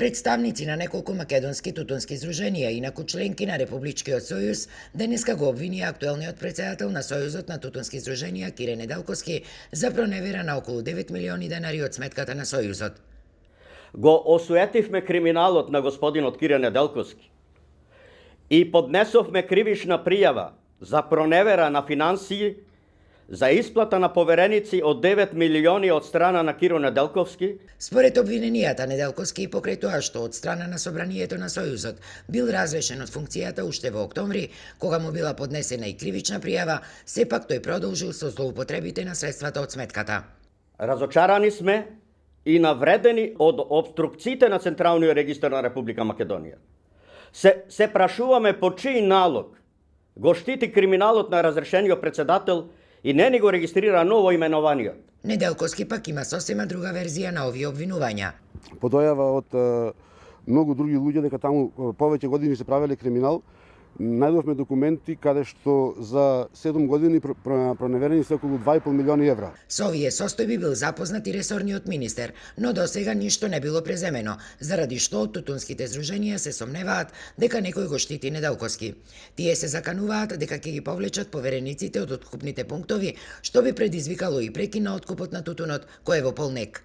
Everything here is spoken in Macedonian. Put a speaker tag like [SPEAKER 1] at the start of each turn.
[SPEAKER 1] Представници на неколку македонски тутунски здруженија, инаку членки на Републичкиот сојуз, денеска го обвинија актуелниот претседател на Сојузот на тутунски здруженија Кире Неделковски за проневера на околу 9 милиони денари од сметката на Сојузот.
[SPEAKER 2] Го осуетивме криминалот на господинот Кире Неделковски и поднесовме кривична пријава за проневера на финансии за исплата на повереници од 9 милиони од страна на Киро Неделковски.
[SPEAKER 1] Според обвиненијата, Неделковски и покрај тоа што од страна на Собранието на Сојузот бил разрешен од функцијата уште во октомври, кога му била поднесена и кривична пријава, сепак тој продолжил со злоупотребите на средствата од сметката.
[SPEAKER 2] Разочарани сме и навредени од обструкциите на Централниот регистар на Република Македонија. Се прашуваме по чиј налог го штити криминалот на разрешениот председател и не ни го регистрира ново именованиот.
[SPEAKER 1] Неделковски пак има сосема друга верзија на овие обвинувања.
[SPEAKER 3] По дојава од многу други луѓе дека таму повеќе години се правеле криминал, најдовме документи каде што за 7 години проневерени се околу 2,5 милиони евра.
[SPEAKER 1] Со овие состојби бил запознат и ресорниот министер, но досега ништо не било преземено, заради што од тутунските здруженија се сомневаат дека некој го штити Неделковски. Тие се закануваат дека ќе ги повлечат поверениците од откупните пунктови, што би предизвикало и прекин на откупот на тутунот кој е во полнек.